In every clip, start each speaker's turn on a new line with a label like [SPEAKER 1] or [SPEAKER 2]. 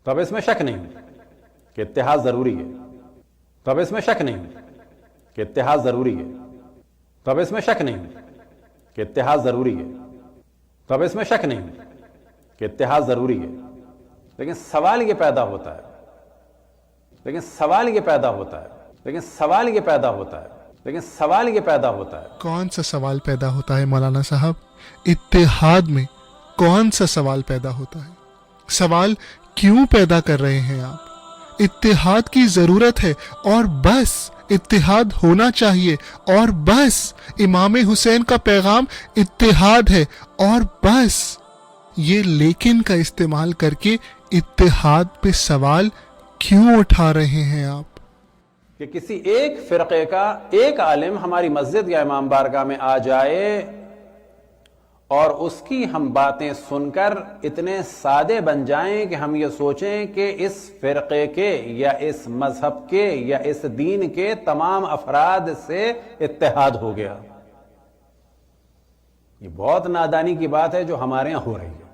[SPEAKER 1] تو اب اس میں شک نہیں کہ اتحاد ضروری ہے. تو اب اس میں شک نہیں کہ اتحاد ضروری ہے. تو اب اس میں شک نہیں کہ اتحاد ضروری ہے. تو اب اس میں شک نہیں کہ اتحاد ضروری ہے. لیکن سوال یہ پیدا ہوتا ہے
[SPEAKER 2] کون سا سوال پیدا ہوتا ہے مولانا صاحب؟ اتحاد میں کون سا سوال پیدا ہوتا ہے؟ سوال کیوں پیدا کر رہے ہیں آپ؟ اتحاد کی ضرورت ہے اور بس، اتحاد ہونا چاہیے اور بس. امام حسین کا پیغام اتحاد ہے اور بس. یہ لیکن کا استعمال کر کے اتحاد پہ سوال کیوں اٹھا رہے ہیں آپ؟
[SPEAKER 1] کہ کسی ایک فرقے کا ایک عالم ہماری مسجد یا امام بارگاہ میں آ جائے اور اس کی ہم باتیں سن کر اتنے سادے بن جائیں کہ ہم یہ سوچیں کہ اس فرقے کے یا اس مذہب کے یا اس دین کے تمام افراد سے اتحاد ہو گیا. یہ بہت نادانی کی بات ہے جو ہمارے یہاں ہو رہی ہے.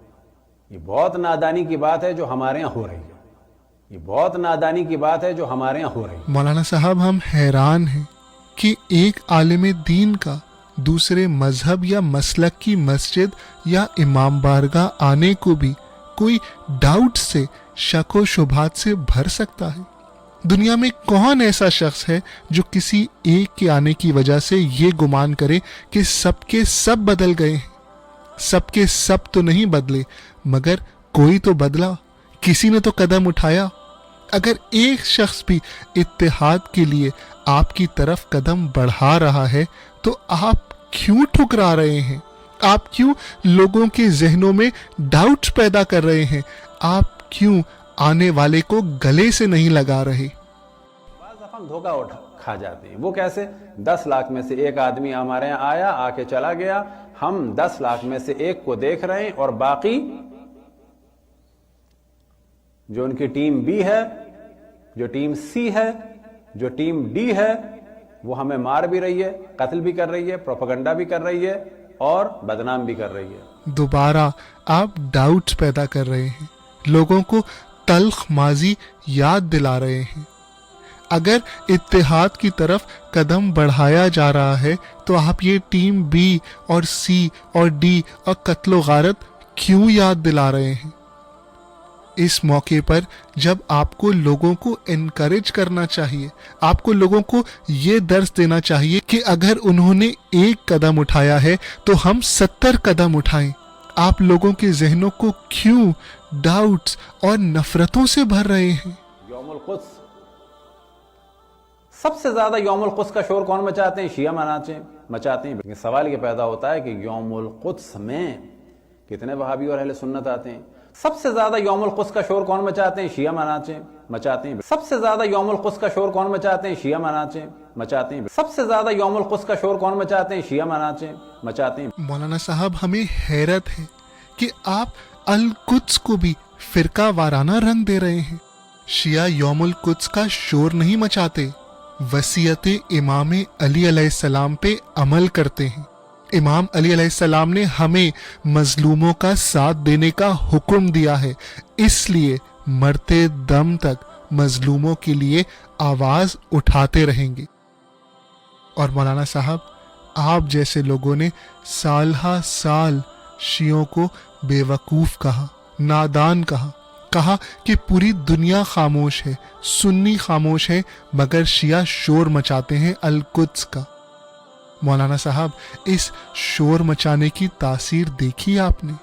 [SPEAKER 1] یہ بہت نادانی کی بات ہے جو ہمارے یہاں ہو رہی ہے. یہ بہت نادانی کی بات ہے جو ہمارے یہاں ہو رہی ہے.
[SPEAKER 2] مولانا صاحب ہم حیران ہیں کہ ایک عالم دین کا دوسرے مذہب یا مسلک کی مسجد یا امام بارگاہ آنے کو بھی کوئی ڈاؤٹ سے، شک و شبہات سے بھر سکتا ہے. دنیا میں کون ایسا شخص ہے جو کسی ایک کے آنے کی وجہ سے یہ گمان کرے کہ سب کے سب بدل گئے ہیں؟ سب کے سب تو نہیں بدلے، مگر کوئی تو بدلا، کسی نے تو قدم اٹھایا. اگر ایک شخص بھی اتحاد کے لیے آپ کی طرف قدم بڑھا رہا ہے تو آپ کیوں ٹھکرا رہے ہیں؟ آپ کیوں لوگوں کے ذہنوں میں ڈاؤٹ پیدا کر رہے ہیں؟ آپ کیوں آنے والے کو گلے سے نہیں لگا رہے؟
[SPEAKER 1] بعض دفعہ ہم دھوکہ کھا جاتے ہیں. وہ کیسے؟ 10 لاکھ میں سے ایک آدمی ہمارے یہاں آیا، آ کے چلا گیا. ہم 10 لاکھ میں سے ایک کو دیکھ رہے ہیں اور باقی جو ان کی ٹیم بی ہے، جو ٹیم سی ہے، جو ٹیم ڈی ہے، وہ ہمیں مار بھی رہی ہے، قتل بھی کر رہی ہے، پروپیگنڈا بھی کر رہی ہے اور بدنام بھی کر رہی ہے.
[SPEAKER 2] دوبارہ آپ ڈاؤٹ پیدا کر رہے ہیں، لوگوں کو تلخ ماضی یاد دلا رہے ہیں. اگر اتحاد کی طرف قدم بڑھایا جا رہا ہے تو آپ یہ ٹیم بی اور سی اور ڈی اور قتل و غارت کیوں یاد دلا رہے ہیں؟ اس موقع پر جب آپ کو لوگوں کو انکریج کرنا چاہیے، آپ کو لوگوں کو یہ درس دینا چاہیے کہ اگر انہوں نے ایک قدم اٹھایا ہے تو ہم 70 قدم اٹھائیں. آپ لوگوں کے ذہنوں کو کیوں ڈاؤٹس اور نفرتوں سے بھر رہے ہیں؟
[SPEAKER 1] یوم القدس، سب سے زیادہ یوم القدس کا شور کون مچاتے ہیں؟ شیعہ مچاتے ہیں. لیکن سوال یہ پیدا ہوتا ہے کہ یوم القدس میں کتنے وہابی اور اہل سنت آتے ہیں؟ سب سے زیادہ یوم القدس کا شور کون مچاتے ہیں؟ شیعہ مچاتے ہیں. سب سے زیادہ یوم القدس کا شور کون مچاتے ہیں؟ شیعہ مچاتے ہیں. سب سے زیادہ یوم القدس کا شور کون مچاتے ہیں؟ شیعہ مچاتے ہیں.
[SPEAKER 2] مولانا صاحب ہمیں حیرت ہے کہ آپ القدس کو بھی فرقہ وارانہ رنگ دے رہے ہیں. شیعہ یوم القدس کا شور نہیں مچاتے، وصیت امام علی علیہ السلام پہ عمل کرتے ہیں. امام علی علیہ السلام نے ہمیں مظلوموں کا ساتھ دینے کا حکم دیا ہے، اس لیے مرتے دم تک مظلوموں کے لیے آواز اٹھاتے رہیں گے. اور مولانا صاحب آپ جیسے لوگوں نے سال ہا سال شیعوں کو بے وقوف کہا، نادان کہا کہ پوری دنیا خاموش ہے، سنی خاموش ہے، مگر شیعہ شور مچاتے ہیں القدس کا. مولانا صاحب اس شور مچانے کی تاثیر دیکھی آپ نے؟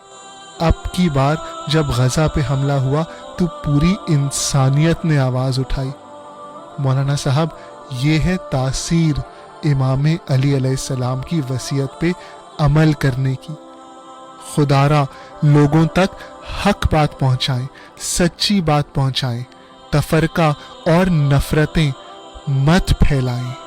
[SPEAKER 2] اب کی بار جب غزہ پہ حملہ ہوا تو پوری انسانیت نے آواز اٹھائی. مولانا صاحب یہ ہے تاثیر امام علی علیہ السلام کی وصیت پہ عمل کرنے کی. خدا را لوگوں تک حق بات پہنچائیں، سچی بات پہنچائیں، تفرقہ اور نفرتیں مت پھیلائیں.